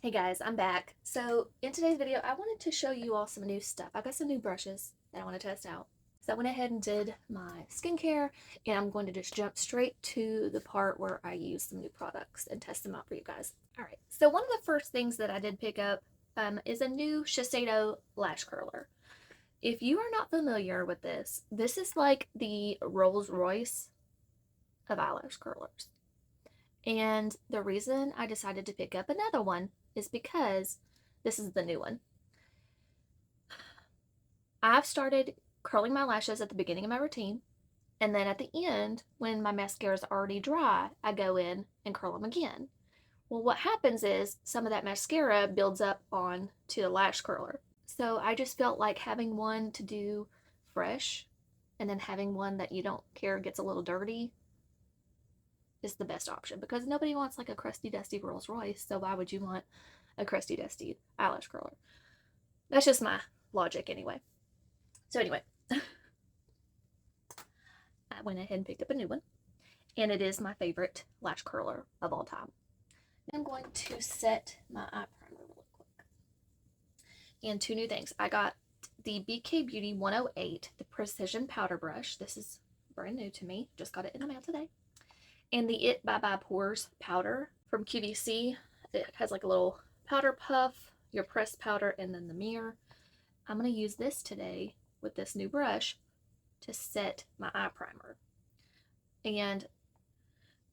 Hey guys, I'm back. So in today's video, I wanted to show you all some new stuff. I got some new brushes that I want to test out. So I went ahead and did my skincare, and I'm going to just jump straight to the part where I use some new products and test them out for you guys. All right, so one of the first things that I did pick up is a new Shiseido lash curler. If you are not familiar with this is like the Rolls Royce of eyelash curlers. And the reason I decided to pick up another one is because this is the new one. I've started curling my lashes at the beginning of my routine, and then at the end, when my mascara is already dry, I go in and curl them again. Well, what happens is some of that mascara builds up on to the lash curler. So I just felt like having one to do fresh and then having one that you don't care gets a little dirty is the best option, because nobody wants like a crusty dusty Rolls Royce, so why would you want a crusty dusty eyelash curler? That's just my logic anyway. So anyway, I went ahead and picked up a new one, and it is my favorite lash curler of all time. I'm going to set my eye primer really quick. And two new things. I got the BK Beauty 108, the Precision Powder Brush. This is brand new to me. Just got it in the mail today. And the It Bye Bye Pores powder from QVC. It has like a little powder puff, your pressed powder, and then the mirror. I'm going to use this today with this new brush to set my eye primer. And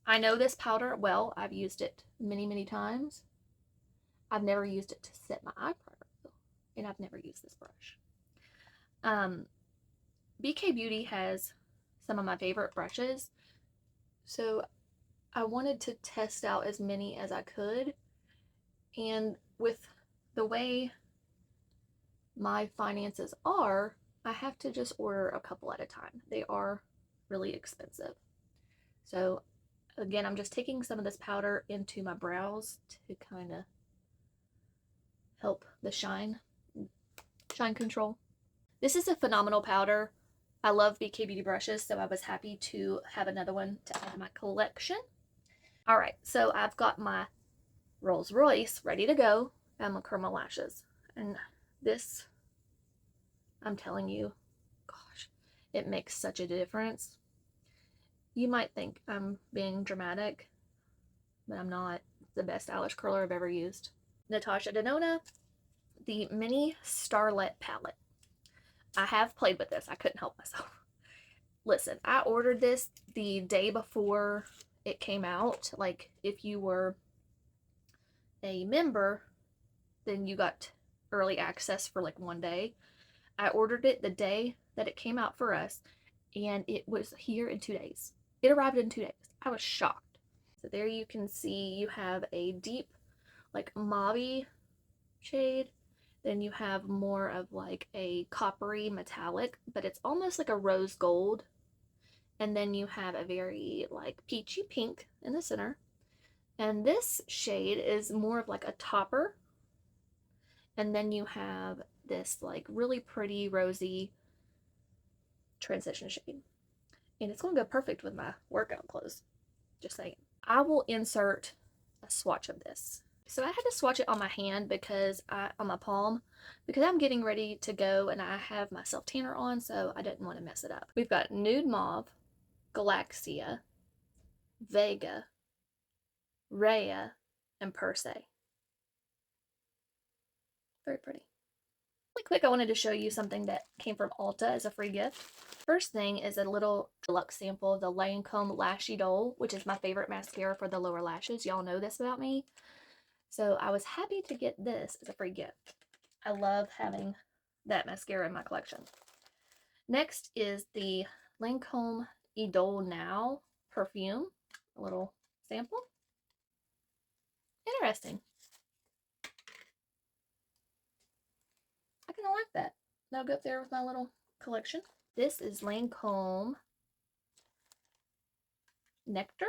I know this powder well. I've used it many, many times. I've never used it to set my eye primer though, and I've never used this brush. BK Beauty has some of my favorite brushes, so I wanted to test out as many as I could. And with the way my finances are, I have to just order a couple at a time. They are really expensive. So again, I'm just taking some of this powder into my brows to kind of help the shine control. This is a phenomenal powder. I love BK Beauty brushes, so I was happy to have another one to add to my collection. All right, so I've got my Rolls Royce ready to go. I'm gonna curl my lashes. And this, I'm telling you, gosh, it makes such a difference. You might think I'm being dramatic, but I'm not. It's the best eyelash curler I've ever used. NATASHA DENONA, the Mini Starlet Palette. I have played with this. I couldn't help myself. Listen, I ordered this the day before it came out. Like, if you were a member, then you got early access for like one day. I ordered it the day that it came out for us, and it was here in 2 days. It arrived in 2 days. I was shocked. So there you can see you have a deep, like mauve shade. Then you have more of like a coppery metallic, but it's almost like a rose gold. And then you have a very like peachy pink in the center. And this shade is more of like a topper. And then you have this like really pretty rosy transition shade. And it's going to go perfect with my workout clothes. Just saying. I will insert a swatch of this. So I had to swatch it on my hand on my palm, because I'm getting ready to go and I have my self tanner on, so I didn't want to mess it up. We've got Nude Mauve, Galaxia, Vega, Rhea, and Perse. Very pretty. Really quick, I wanted to show you something that came from Ulta as a free gift. First thing is a little deluxe sample of the Lancome Lash Idole, which is my favorite mascara for the lower lashes. Y'all know this about me. So I was happy to get this as a free gift. I love having that mascara in my collection. Next is the Lancome Idole Now perfume. A little sample. Interesting. I kind of like that. That'll go up there with my little collection. This is Lancome Nectar.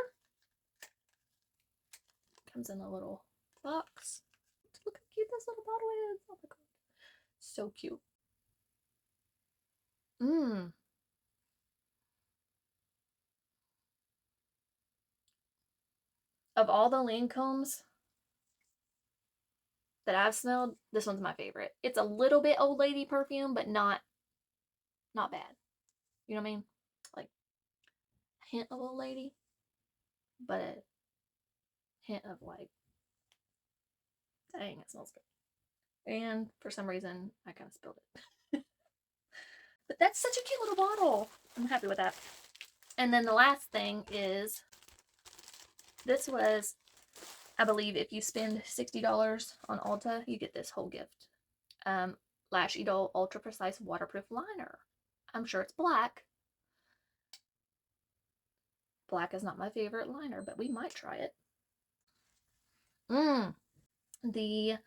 Comes in a little box. Look how cute this little bottle is. Oh my god. So cute. Mmm. Of all the Lancomes, that I've smelled, this one's my favorite. It's a little bit old lady perfume, but not bad. You know what I mean? Like a hint of old lady, but a hint of like, dang, it smells good. And for some reason, I kind of spilled it. But that's such a cute little bottle. I'm happy with that. And then the last thing is, this was, I believe, if you spend $60 on Ulta, you get this whole gift. Lash Idol Ultra Precise Waterproof Liner. I'm sure it's black. Black is not my favorite liner, but we might try it. The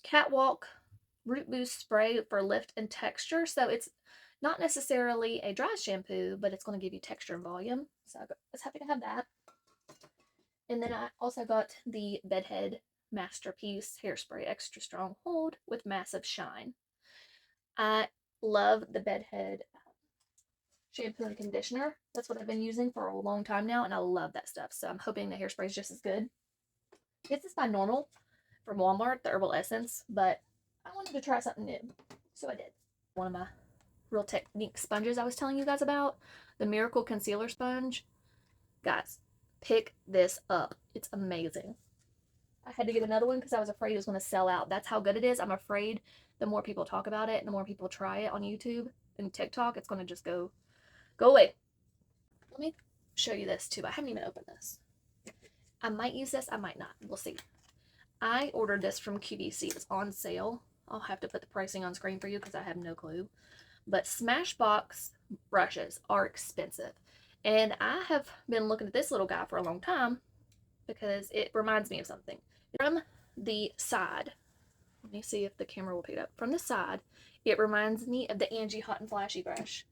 Catwalk Root Boost Spray for lift and texture. So it's not necessarily a dry shampoo, but it's going to give you texture and volume. So I was happy to have that. And then I also got the Bedhead Masterpiece Hairspray Extra Strong Hold with Massive Shine. I love the Bedhead shampoo and conditioner. That's what I've been using for a long time now, and I love that stuff. So I'm hoping the hairspray is just as good. This is by Normal from Walmart, the Herbal Essence, but I wanted to try something new, so I did. One of my Real Technique sponges I was telling you guys about, the Miracle Concealer Sponge. Guys, pick this up. It's amazing. I had to get another one because I was afraid it was going to sell out. That's how good it is. I'm afraid the more people talk about it and the more people try it on YouTube and TikTok, it's going to just go away. Let me show you this too. I haven't even opened this. I might use this. I might not. We'll see. I ordered this from QVC. It's on sale. I'll have to put the pricing on screen for you because I have no clue. But Smashbox brushes are expensive. And I have been looking at this little guy for a long time because it reminds me of something. From the side, let me see if the camera will pick it up. From the side, it reminds me of the Angie Hot and Flashy brush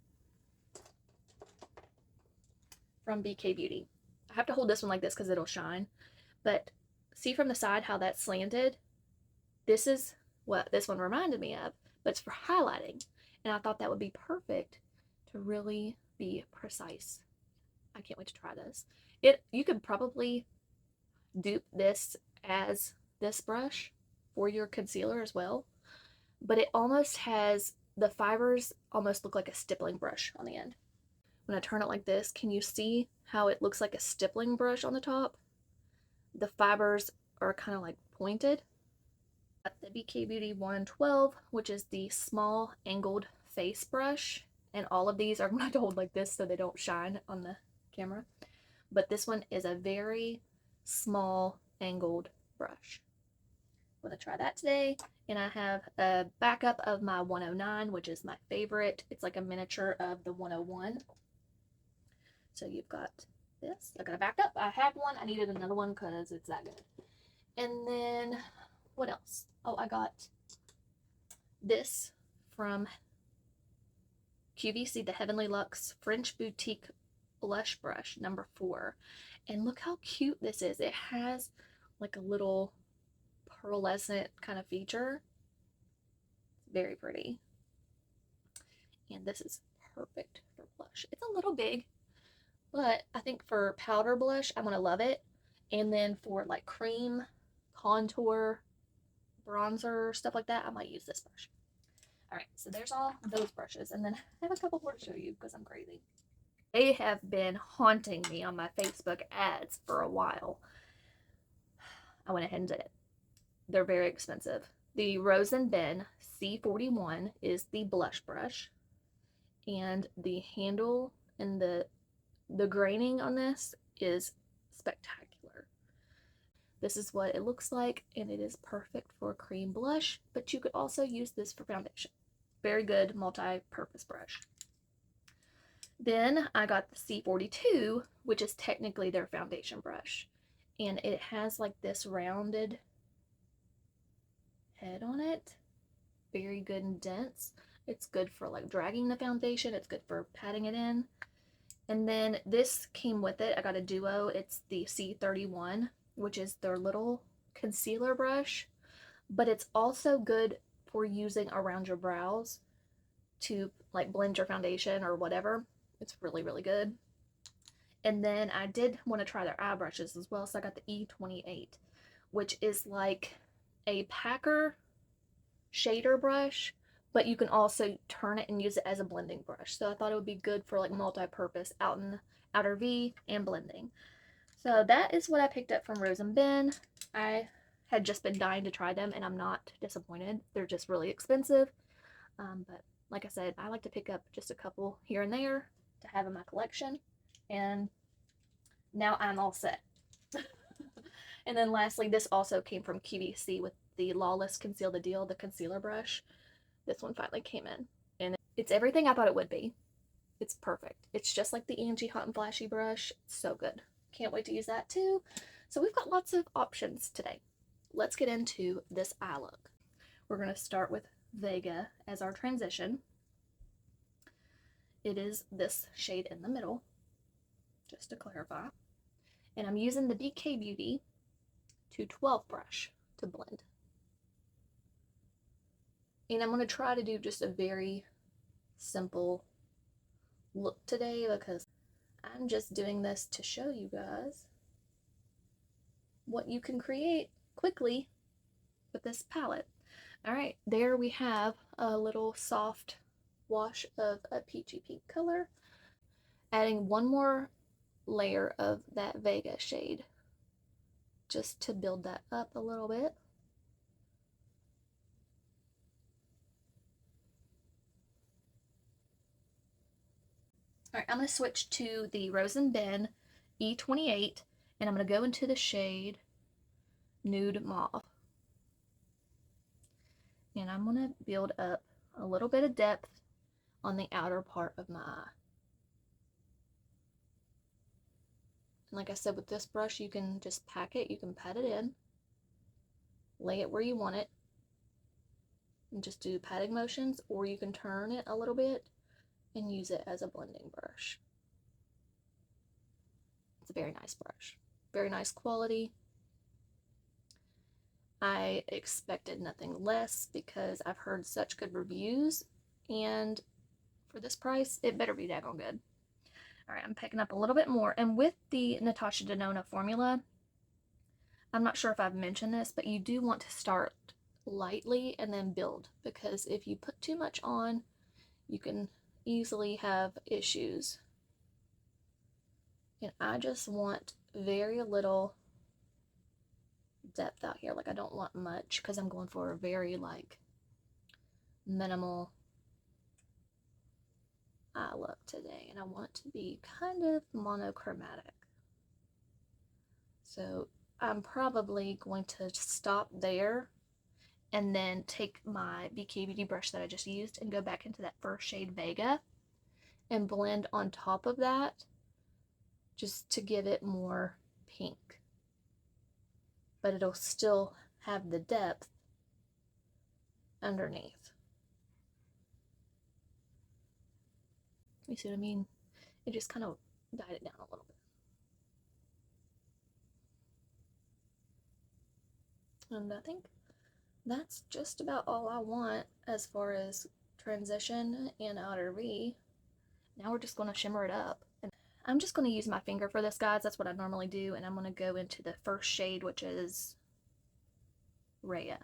from BK Beauty. I have to hold this one like this because it'll shine. But see from the side how that's slanted? This is what this one reminded me of, but it's for highlighting. And I thought that would be perfect to really be precise. I can't wait to try this. You could probably dupe this as this brush for your concealer as well, but it almost has, the fibers almost look like a stippling brush on the end. When I turn it like this, can you see how it looks like a stippling brush on the top? The fibers are kind of like pointed. The BK Beauty 112, which is the small angled face brush, and all of these are going to hold like this so they don't shine on the camera. But this one is a very small angled brush. I'm going to try that today. And I have a backup of my 109, which is my favorite. It's like a miniature of the 101. So you've got this. I got a backup. I had one. I needed another one because it's that good. And then what else? Oh, I got this from QVC, the Heavenly Luxe French Boutique Blush Brush number 4. And look how cute this is. It has like a little pearlescent kind of feature. Very pretty. And this is perfect for blush. It's a little big, but I think for powder blush, I'm going to love it. And then for like cream, contour, bronzer, stuff like that, I might use this brush. Alright, so there's all those brushes. And then I have a couple more to show you because I'm crazy. They have been haunting me on my Facebook ads for a while. I went ahead and did it. They're very expensive. The Rose and Ben C41 is the blush brush. And the handle and the graining on this is spectacular. This is what it looks like, and it is perfect for cream blush, but you could also use this for foundation. Very good multi-purpose brush. Then I got the C42, which is technically their foundation brush, and it has like this rounded head on it. Very good and dense. It's good for like dragging the foundation. It's good for patting it in. And then this came with it. I got a duo. It's the C31, which is their little concealer brush, but it's also good for using around your brows to like blend your foundation or whatever. It's really, really good. And then I did want to try their eye brushes as well, so I got the E28, which is like a packer shader brush, but you can also turn it and use it as a blending brush. So I thought it would be good for like multi-purpose out in outer V and blending. So that is what I picked up from Rose and Ben. I had just been dying to try them and I'm not disappointed. They're just really expensive. But like I said, I like to pick up just a couple here and there to have in my collection. And now I'm all set. And then lastly, this also came from QVC with the Lawless Conceal the Deal, the concealer brush. This one finally came in. And it's everything I thought it would be. It's perfect. It's just like the Angie Hot and Flashy brush. It's so good. Can't wait to use that too. So we've got lots of options today. Let's get into this eye look. We're going to start with Vega as our transition. It is this shade in the middle, just to clarify. And I'm using the BK Beauty 212 brush to blend. And I'm going to try to do just a very simple look today because I'm just doing this to show you guys what you can create quickly with this palette. All right, there we have a little soft wash of a peachy pink color. Adding one more layer of that Vega shade just to build that up a little bit. All right, I'm going to switch to the Rose and Ben E28, and I'm going to go into the shade Nude Mauve. And I'm going to build up a little bit of depth on the outer part of my eye. And like I said, with this brush, you can just pack it, you can pat it in, lay it where you want it, and just do patting motions, or you can turn it a little bit and use it as a blending brush. It's a very nice brush, very nice quality. I expected nothing less because I've heard such good reviews, and for this price, it better be daggone good. All right, I'm picking up a little bit more, and with the NATASHA DENONA formula, I'm not sure if I've mentioned this, but you do want to start lightly and then build, because if you put too much on, you can easily have issues. And I just want very little depth out here. Like, I don't want much because I'm going for a very like minimal eye look today, and I want it to be kind of monochromatic. So I'm probably going to stop there and then take my BK Beauty brush that I just used and go back into that first shade Vega and blend on top of that just to give it more pink. But it'll still have the depth underneath. You see what I mean? It just kind of dyed it down a little bit. And I think that's just about all I want as far as transition and outer V. Now we're just going to shimmer it up. And I'm just going to use my finger for this, guys. That's what I normally do. And I'm going to go into the first shade, which is Rhea.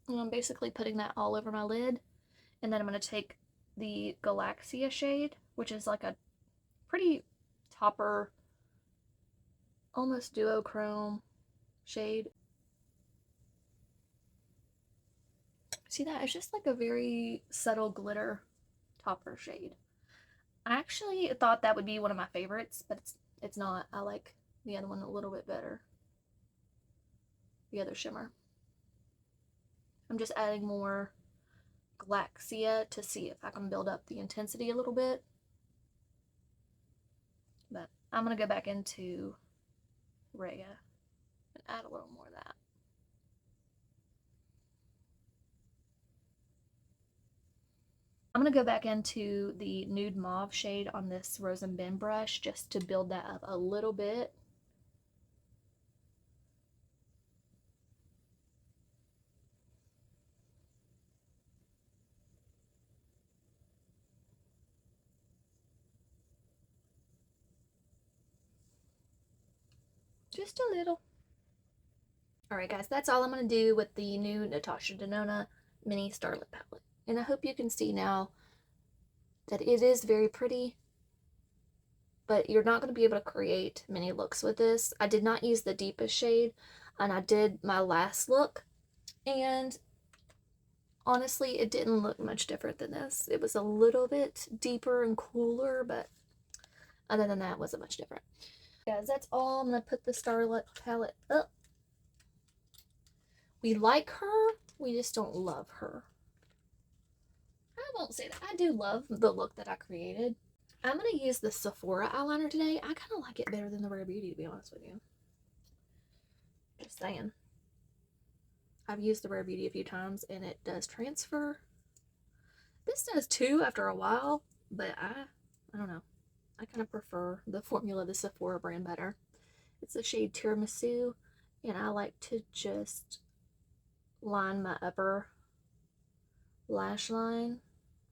And I'm basically putting that all over my lid. And then I'm going to take the Galaxia shade, which is like a pretty topper, almost duochrome shade. See that? It's just like a very subtle glitter topper shade. I actually thought that would be one of my favorites, but it's not. I like the other one a little bit better. The other shimmer. I'm just adding more Galaxia to see if I can build up the intensity a little bit. But I'm going to go back into Rhea and add a little more of that. I'm going to go back into the Nude Mauve shade on this Rose and Ben brush just to build that up a little bit. Just a little. Alright guys, that's all I'm going to do with the new Natasha Denona Mini Starlit Palette. And I hope you can see now that it is very pretty, but you're not going to be able to create many looks with this. I did not use the deepest shade, and I did my last look, and honestly, it didn't look much different than this. It was a little bit deeper and cooler, but other than that, it wasn't much different. Guys, that's all. I'm going to put the Starlit palette up. We like her, we just don't love her. I won't say that. I do love the look that I created. I'm going to use the Sephora eyeliner today. I kind of like it better than the Rare Beauty, to be honest with you. Just saying. I've used the Rare Beauty a few times, and it does transfer. This does too after a while, but I don't know. I kind of prefer the formula of the Sephora brand better. It's the shade Tiramisu, and I like to just line my upper lash line,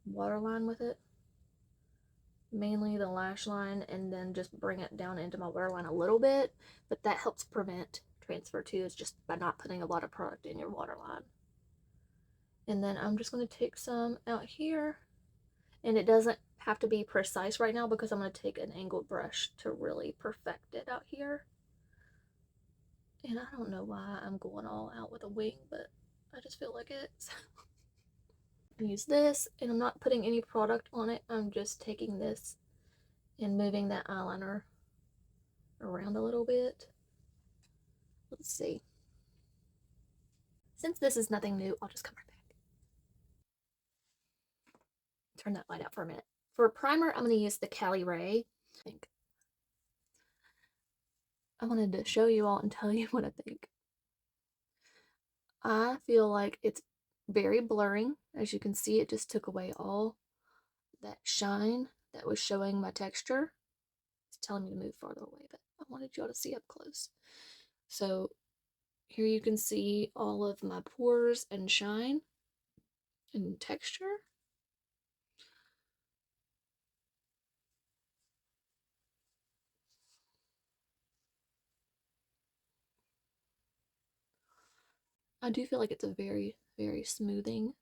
waterline with it. Mainly the lash line, and then just bring it down into my waterline a little bit, but that helps prevent transfer too, is just by not putting a lot of product in your waterline. And then I'm just going to take some out here, and it doesn't have to be precise right now because I'm going to take an angled brush to really perfect it out here. And I don't know why I'm going all out with a wing, but I just feel like it. Use this, and I'm not putting any product on it. I'm just taking this and moving that eyeliner around a little bit. Let's see. Since this is nothing new, I'll just come right back. Turn that light out for a minute. For a primer, I'm going to use the Cali Ray. I wanted to show you all and tell you what I think. I feel like it's very blurring. As you can see, it just took away all that shine that was showing my texture. It's telling me to move farther away, but I wanted y'all to see up close. So here you can see all of my pores and shine and texture. I do feel like it's a very, very smoothing.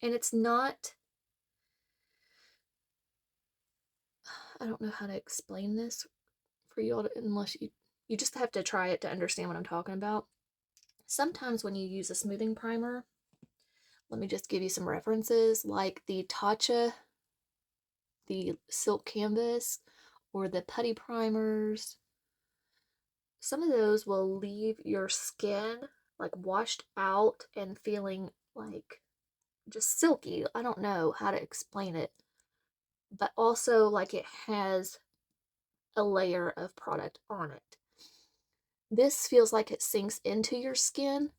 And it's not, I don't know how to explain this for you all, unless you just have to try it to understand what I'm talking about. Sometimes when you use a smoothing primer, let me just give you some references, like the Tatcha, the Silk Canvas, or the putty primers. Some of those will leave your skin like washed out and feeling like just silky. I don't know how to explain it, but also like it has a layer of product on it. This feels like it sinks into your skin,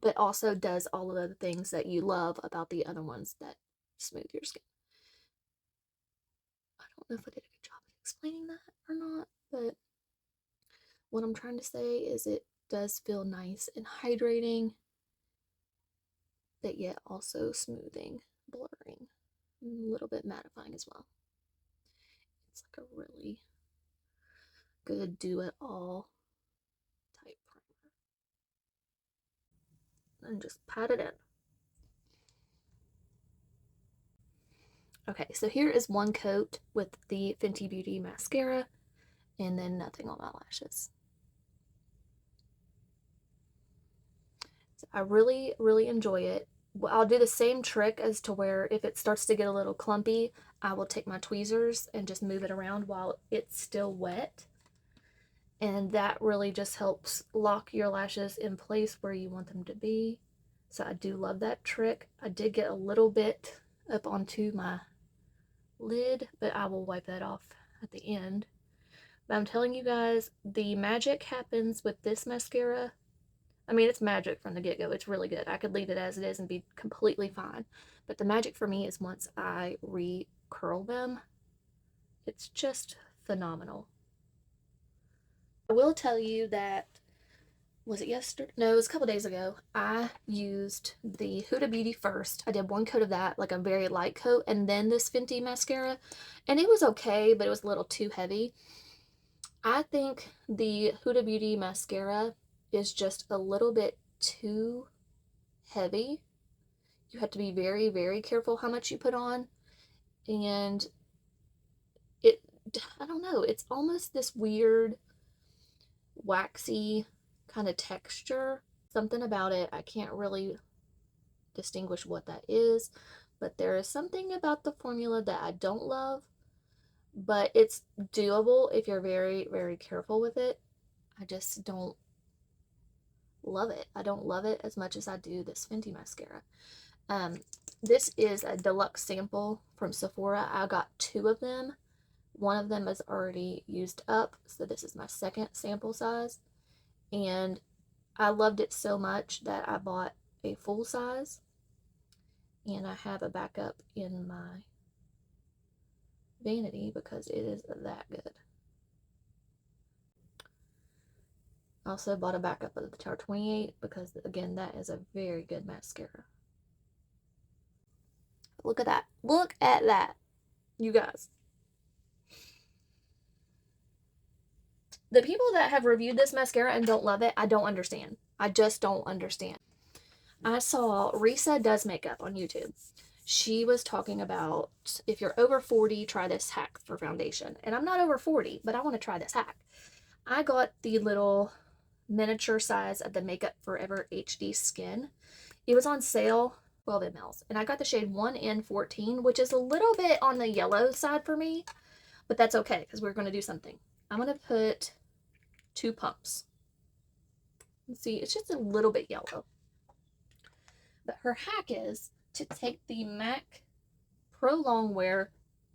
but also does all of the things that you love about the other ones that smooth your skin. I don't know if I did a good job of explaining that or not, but what I'm trying to say is it does feel nice and hydrating, but yet also smoothing, blurring, and a little bit mattifying as well. It's like a really good do-it-all type primer. And just pat it in. Okay, so here is one coat with the Fenty Beauty mascara, and then nothing on my lashes. So I really, really enjoy it. I'll do the same trick as to where if it starts to get a little clumpy, I will take my tweezers and just move it around while it's still wet. And that really just helps lock your lashes in place where you want them to be. So I do love that trick. I did get a little bit up onto my lid, but I will wipe that off at the end. But I'm telling you guys, the magic happens with this mascara. I mean, it's magic from the get-go. It's really good. I could leave it as it is and be completely fine. But the magic for me is once I re-curl them. It's just phenomenal. I will tell you that was it yesterday? No, it was a couple days ago. I used the Huda Beauty first. I did one coat of that, like a very light coat, and then this Fenty mascara. And it was okay, but it was a little too heavy. I think the Huda Beauty mascara is just a little bit too heavy. You have to be very, very careful how much you put on. And it, I don't know, it's almost this weird, waxy kind of texture. Something about it, I can't really distinguish what that is, but there is something about the formula that I don't love, but it's doable if you're very, very careful with it. I just don't love it. I don't love it as much as I do this Fenty mascara. This is a deluxe sample from Sephora. I got 2 of them. One of them is already used up, so this is my second sample size. And I loved it so much that I bought a full size. And I have a backup in my vanity because it is that good. I also bought a backup of the Tower 28 because, again, that is a very good mascara. Look at that. Look at that, you guys. The people that have reviewed this mascara and don't love it, I don't understand. I just don't understand. I saw Risa Does Makeup on YouTube. She was talking about if you're over 40, try this hack for foundation. And I'm not over 40, but I want to try this hack. I got the little miniature size of the Makeup Forever HD Skin. It was on sale, 12 mls. And I got the shade 1N14, which is a little bit on the yellow side for me. But that's okay, because we're going to do something. I'm going to put 2 pumps. Let's see, it's just a little bit yellow. But her hack is to take the MAC Pro Longwear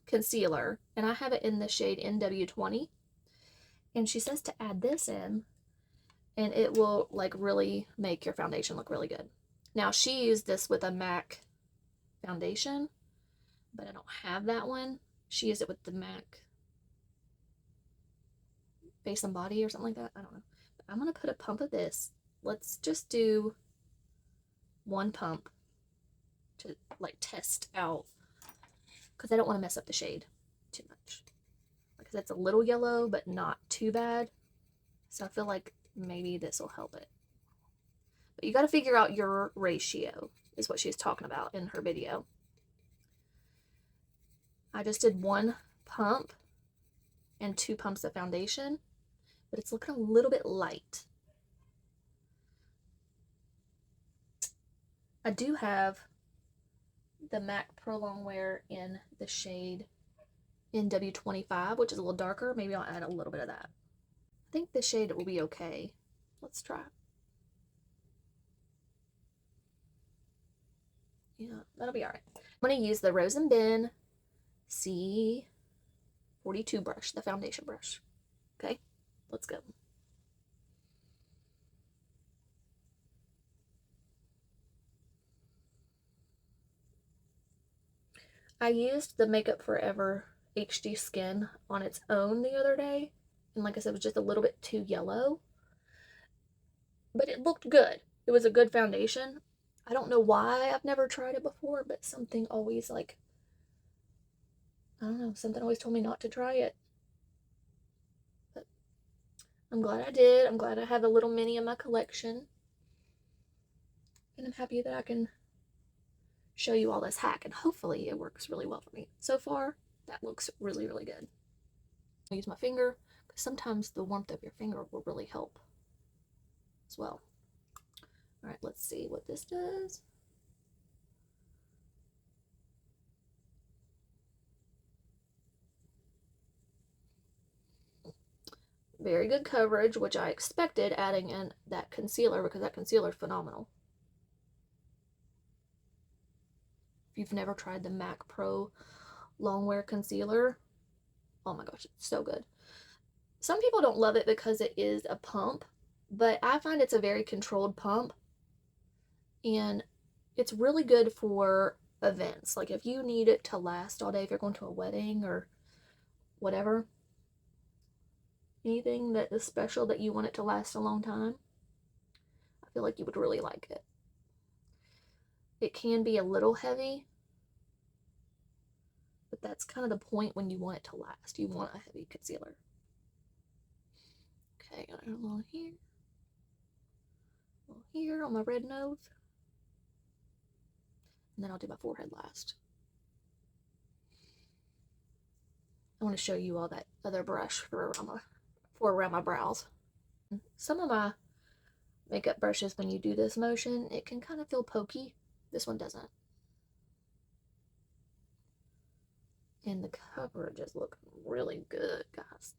concealer, and I have it in the shade NW20. And she says to add this in, and it will like really make your foundation look really good. Now, she used this with a MAC foundation, but I don't have that one. She used it with the MAC Face and Body or something like that. I don't know. But I'm going to put a pump of this. Let's just do 1 pump to like test out, because I don't want to mess up the shade too much. Because it's a little yellow, but not too bad. So I feel like maybe this will help it. But you got to figure out your ratio, is what she's talking about in her video. I just did 1 pump and 2 pumps of foundation, but it's looking a little bit light. I do have the MAC Pro Longwear in the shade NW25, which is a little darker. Maybe I'll add a little bit of that. I think this shade will be okay. Let's try. Yeah, that'll be all right. I'm going to use the Rose and Ben C42 brush, the foundation brush. Okay, let's go. I used the Makeup Forever HD Skin on its own the other day, and like I said, it was just a little bit too yellow, but it looked good. It was a good foundation. I don't know why I've never tried it before, but something always like, I don't know, something always told me not to try it. But I'm glad I did. I'm glad I have a little mini in my collection. And I'm happy that I can show you all this hack, and hopefully it works really well for me. So far, that looks really, really good. I'll use my finger, because sometimes the warmth of your finger will really help as well. All right, let's see what this does. Very good coverage, which I expected adding in that concealer, because that concealer is phenomenal. If you've never tried the MAC Pro Longwear Concealer, oh my gosh, it's so good. Some people don't love it because it is a pump, but I find it's a very controlled pump, and it's really good for events. Like if you need it to last all day, if you're going to a wedding or whatever, anything that is special that you want it to last a long time, feel like you would really like it. It can be a little heavy, but that's kind of the point when you want it to last. You want a heavy concealer. Okay, got a little here on my red nose. And then I'll do my forehead last. I want to show you all that other brush for around my brows. Some of my makeup brushes, when you do this motion, it can kind of feel pokey. This one doesn't. And the coverage is looking really good, guys.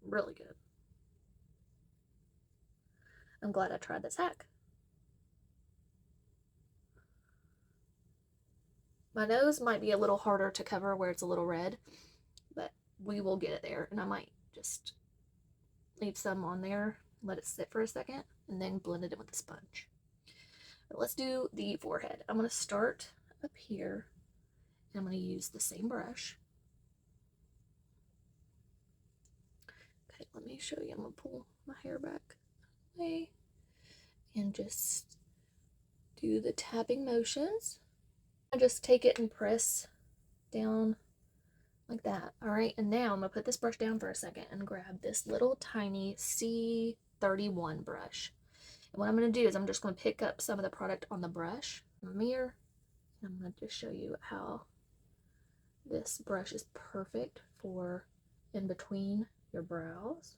Really good. I'm glad I tried this hack. My nose might be a little harder to cover where it's a little red, but we will get it there. And I might just leave some on there, let it sit for a second, and then blend it in with the sponge. But let's do the forehead. I'm going to start up here, and I'm going to use the same brush. Okay, let me show you. I'm going to pull my hair back away and just do the tapping motions. I just take it and press down like that. All right, and now I'm going to put this brush down for a second and grab this little tiny C31 brush. And what I'm going to do is I'm just going to pick up some of the product on the brush, the mirror, and I'm going to just show you how this brush is perfect for in between your brows.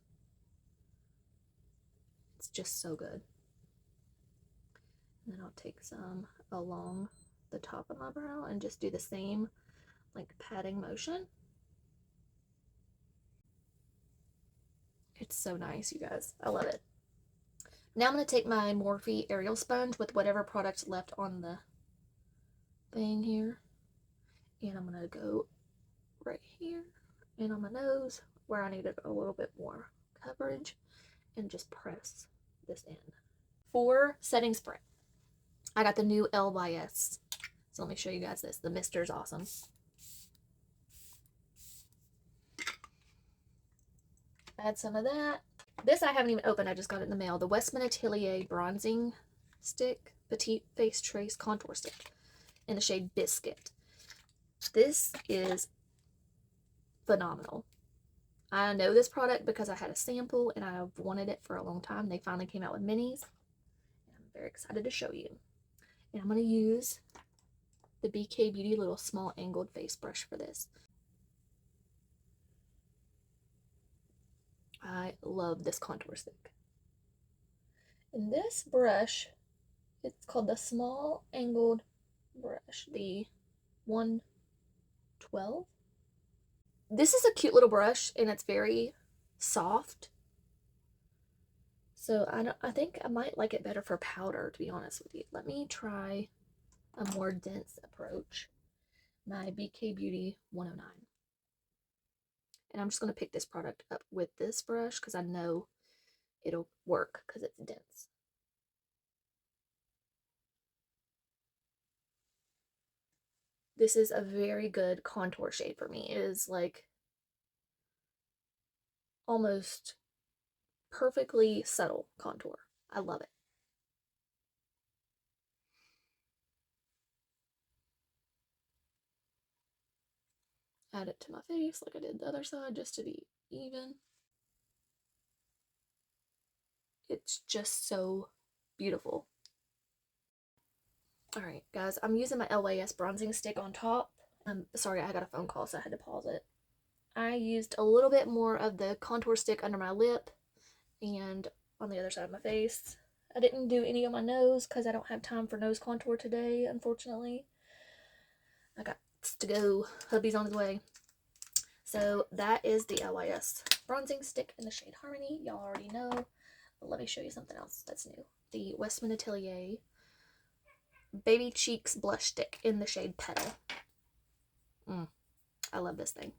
It's just so good. And then I'll take some along the top of my brow and just do the same like patting motion. It's so nice, you guys. I love it. Now I'm going to take my Morphe Aerial Sponge with whatever product left on the thing here. And I'm going to go right here and on my nose where I needed a little bit more coverage and just press this in. For setting spray, I got the new LYS. So let me show you guys this. The mister's awesome. Add some of that. This I haven't even opened. I just got it in the mail. The Westman Atelier Bronzing Stick Petite Face Trace Contour Stick in the shade Biscuit. This is phenomenal. I know this product because I had a sample and I've wanted it for a long time. They finally came out with minis. I'm very excited to show you. And I'm going to use the BK Beauty little small angled face brush for this. I love this contour stick. And this brush, it's called the small angled brush, the 112. This is a cute little brush and it's very soft. So I think I might like it better for powder, to be honest with you. Let me try a more dense approach. My BK Beauty 109. And I'm just going to pick this product up with this brush because I know it'll work because it's dense. This is a very good contour shade for me. It is like almost perfectly subtle contour. I love it. Add it to my face like I did the other side just to be even. It's just so beautiful. Alright guys, I'm using my LAS bronzing stick on top. I'm sorry, I got a phone call so I had to pause it. I used a little bit more of the contour stick under my lip and on the other side of my face. I didn't do any on my nose because I don't have time for nose contour today, unfortunately. I got to go. Hubby's on his way. So that is the LYS bronzing stick in the shade Harmony. Y'all already know. But let me show you something else that's new. The Westman Atelier Baby Cheeks blush stick in the shade Petal. I love this thing.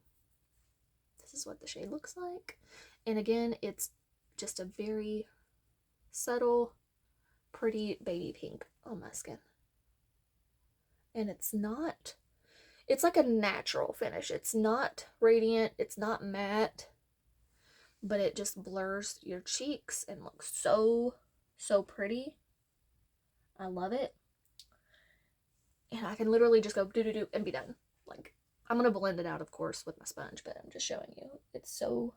This is what the shade looks like. And again, it's just a very subtle, pretty baby pink on my skin. And it's like a natural finish. It's not radiant, it's not matte, but it just blurs your cheeks and looks so, so pretty. I love it. And I can literally just go do and be done. Like, I'm going to blend it out, of course, with my sponge, but I'm just showing you. It's so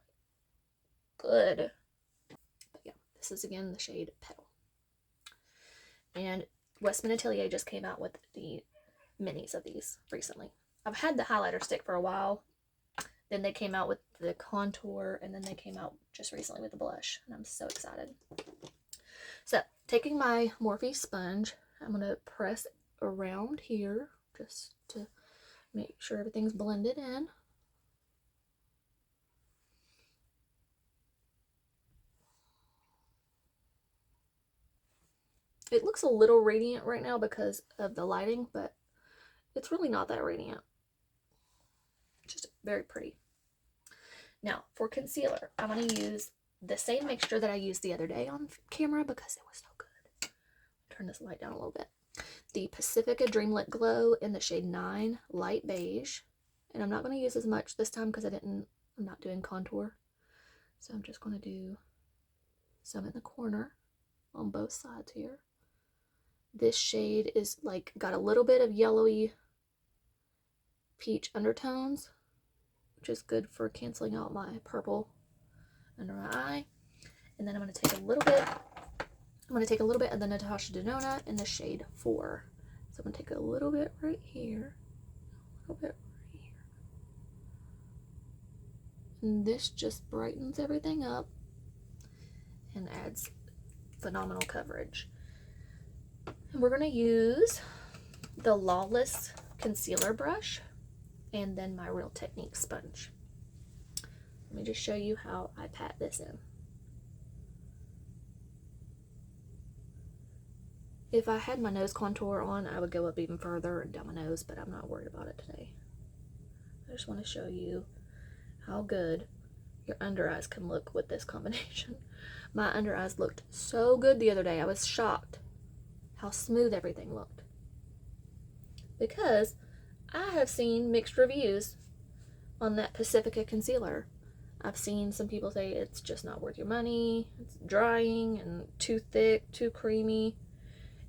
good. But yeah, this is again the shade Petal. And Westman Atelier just came out with the minis of these recently. I've had the highlighter stick for a while. Then they came out with the contour, and then they came out just recently with the blush, and I'm so excited. So, taking my Morphe sponge, I'm going to press around here just to make sure everything's blended in. It looks a little radiant right now because of the lighting, but it's really not that radiant. Just very pretty. Now, for concealer, I'm going to use the same mixture that I used the other day on camera because it was so good. Turn this light down a little bit. The Pacifica Dreamlit Glow in the shade 9 Light Beige. And I'm not going to use as much this time because I'm not doing contour. So I'm just going to do some in the corner on both sides here. This shade is like got a little bit of yellowy peach undertones, which is good for canceling out my purple under my eye. And then I'm going to take a little bit of the NATASHA DENONA in the shade 4. So I'm going to take a little bit right here, a little bit right here. And this just brightens everything up and adds phenomenal coverage. And we're going to use the Lawless concealer brush and then my Real Technique sponge. Let me just show you how I pat this in. If I had my nose contour on, I would go up even further and down my nose, but I'm not worried about it today. I just want to show you how good your under eyes can look with this combination. My under eyes looked so good the other day. I was shocked how smooth everything looked. Because I have seen mixed reviews on that Pacifica concealer. I've seen some people say it's just not worth your money, it's drying and too thick, too creamy.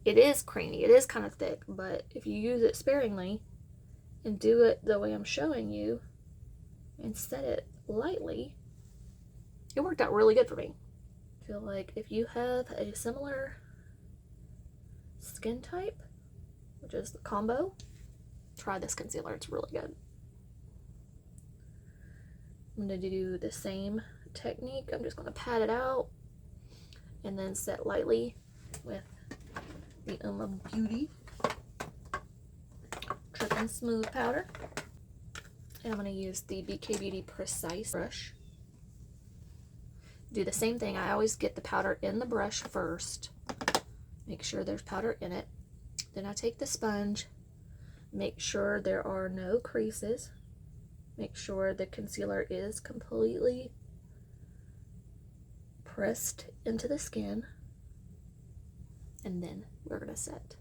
It is creamy, it is kind of thick, but if you use it sparingly and do it the way I'm showing you and set it lightly, it worked out really good for me. I feel like if you have a similar skin type, which is the combo, try this concealer, it's really good. I'm going to do the same technique. I'm just going to pat it out and then set lightly with the Beauty Trip and Smooth powder. And I'm going to use the BK Beauty Precise brush. Do the same thing. I always get the powder in the brush first. Make sure there's powder in it. Then I take the sponge. Make sure there are no creases. Make sure the concealer is completely pressed into the skin. And then we're going to set.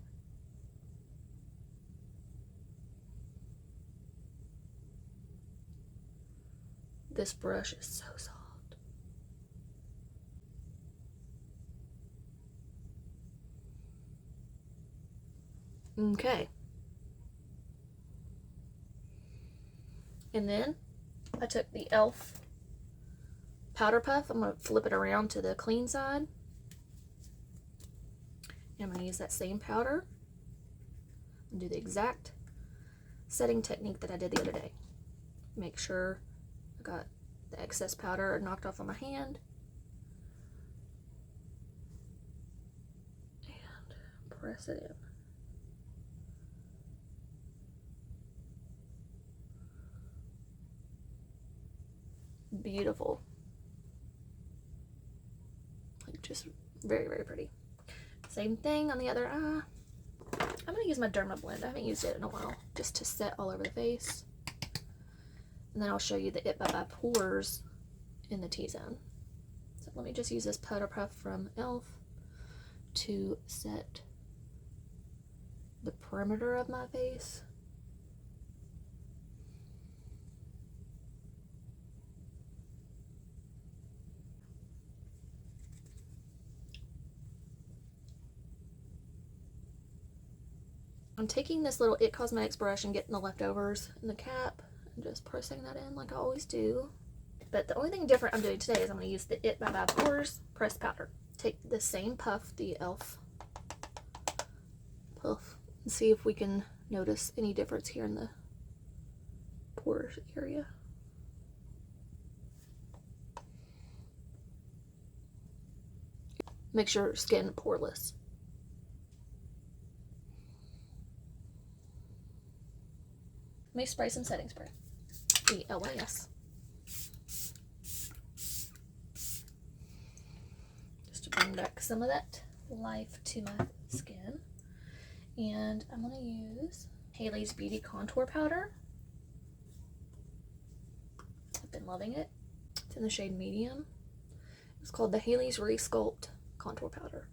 This brush is so soft. Okay. And then I took the e.l.f. powder puff. I'm going to flip it around to the clean side. And I'm going to use that same powder and do the exact setting technique that I did the other day. Make sure I got the excess powder knocked off on my hand. And press it in. Beautiful. Like, just very, very pretty. Same thing on the other eye. I'm going to use my Derma Blend. I haven't used it in a while, just to set all over the face. And then I'll show you the It by Pores in the T-zone. So let me just use this powder puff from e.l.f. to set the perimeter of my face. I'm taking this little It Cosmetics brush and getting the leftovers in the cap and just pressing that in like I always do. But the only thing different I'm doing today is I'm going to use the It by Pores pressed powder. Take the same puff, the e.l.f. puff, and see if we can notice any difference here in the pores area. Makes your skin poreless. Let me spray some setting spray. The LAWLESS. Just to bring back some of that life to my skin. And I'm going to use Haley's Beauty Contour Powder. I've been loving it. It's in the shade Medium. It's called the Haley's Resculpt Contour Powder.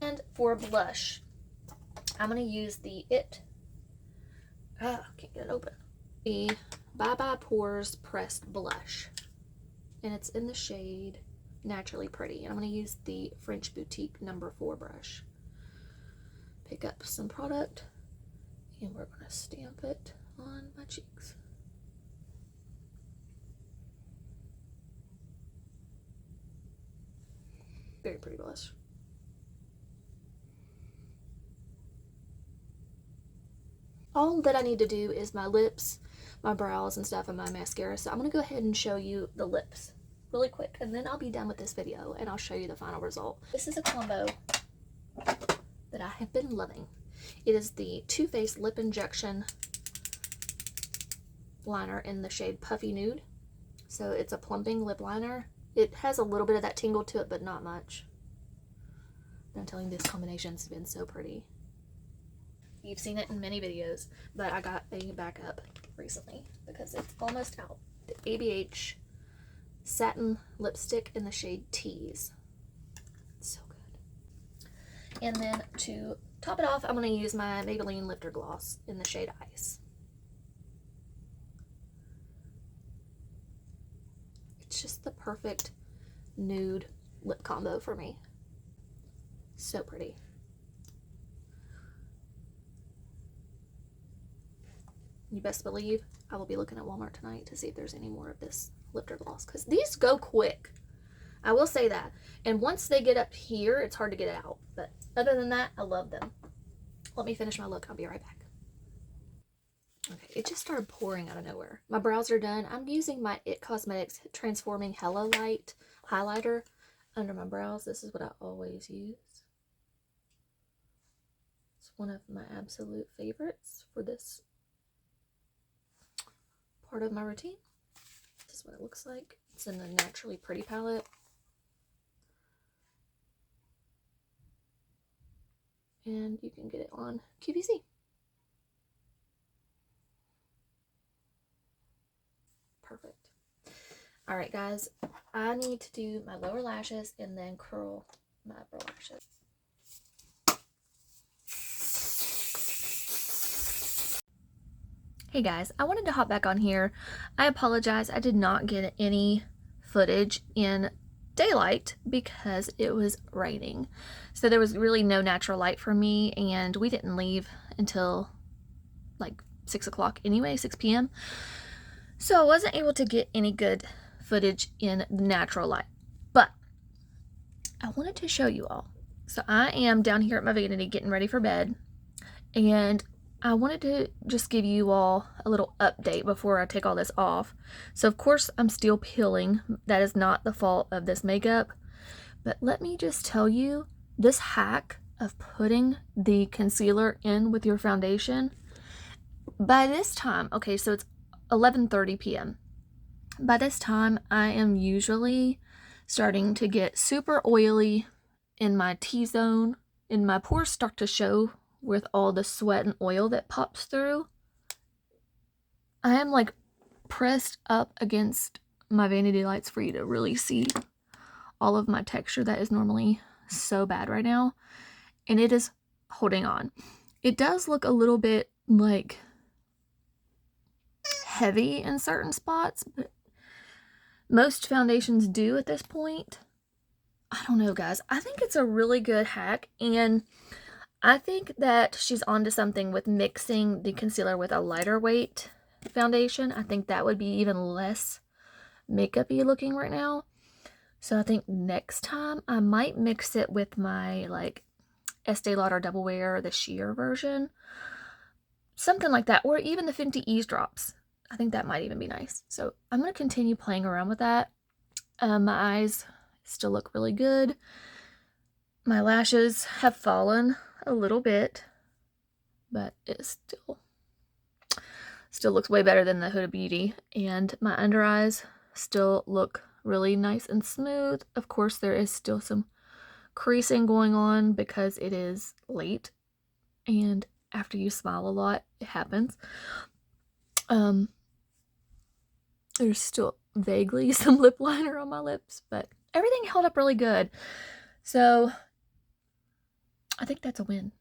And for blush, I'm going to use the can't get it open. The by Pores Pressed Blush. And it's in the shade Naturally Pretty. And I'm going to use the French Boutique No. 4 brush. Pick up some product and we're going to stamp it on my cheeks. Very pretty blush. All that I need to do is my lips, my brows and stuff, and my mascara. So I'm going to go ahead and show you the lips really quick, and then I'll be done with this video and I'll show you the final result. This is a combo that I have been loving. It is the Too Faced Lip Injection liner in the shade Puffy Nude. So it's a plumping lip liner. It has a little bit of that tingle to it, but not much. I'm telling you, this combination's been so pretty. You've seen it in many videos, but I got a backup recently because it's almost out. The ABH Satin Lipstick in the shade Tease. It's so good. And then to top it off, I'm going to use my Maybelline Lifter Gloss in the shade Ice. It's just the perfect nude lip combo for me. So pretty. You best believe I will be looking at Walmart tonight to see if there's any more of this lifter gloss, because these go quick. I will say that. And once they get up here, it's hard to get it out. But other than that, I love them. Let me finish my look. I'll be right back. Okay, it just started pouring out of nowhere. My brows are done. I'm using my It Cosmetics Transforming Hello Light highlighter under my brows. This is what I always use. It's one of my absolute favorites for this part of my routine. This is what it looks like. It's in the Naturally Pretty palette. And you can get it on QVC. Perfect. Alright guys, I need to do my lower lashes and then curl my upper lashes. Hey guys, I wanted to hop back on here. I apologize, I did not get any footage in daylight because it was raining. So there was really no natural light for me, and we didn't leave until like 6 o'clock anyway, 6 p.m. So I wasn't able to get any good footage in natural light. But I wanted to show you all. So I am down here at my vanity getting ready for bed, and I wanted to just give you all a little update before I take all this off. So of course I'm still peeling. That is not the fault of this makeup. But let me just tell you, this hack of putting the concealer in with your foundation, by this time, okay, so it's 11:30 p.m. By this time, I am usually starting to get super oily in my T-zone, and my pores start to show with all the sweat and oil that pops through. I am like pressed up against my vanity lights for you to really see all of my texture that is normally so bad right now, and it is holding on. It does look a little bit like heavy in certain spots, but most foundations do at this point. I don't know, guys. I think it's a really good hack, and I think that she's onto something with mixing the concealer with a lighter weight foundation. I think that would be even less makeup-y looking right now. So I think next time I might mix it with my like Estee Lauder Double Wear, the sheer version. Something like that, or even the Fenty Eavesdrops. I think that might even be nice. So I'm going to continue playing around with that. My eyes still look really good. My lashes have fallen a little bit, but it still looks way better than the Huda Beauty. And my under eyes still look really nice and smooth. Of course, there is still some creasing going on because it is late, and after you smile a lot, it happens. There's still vaguely some lip liner on my lips, but everything held up really good. So I think that's a win.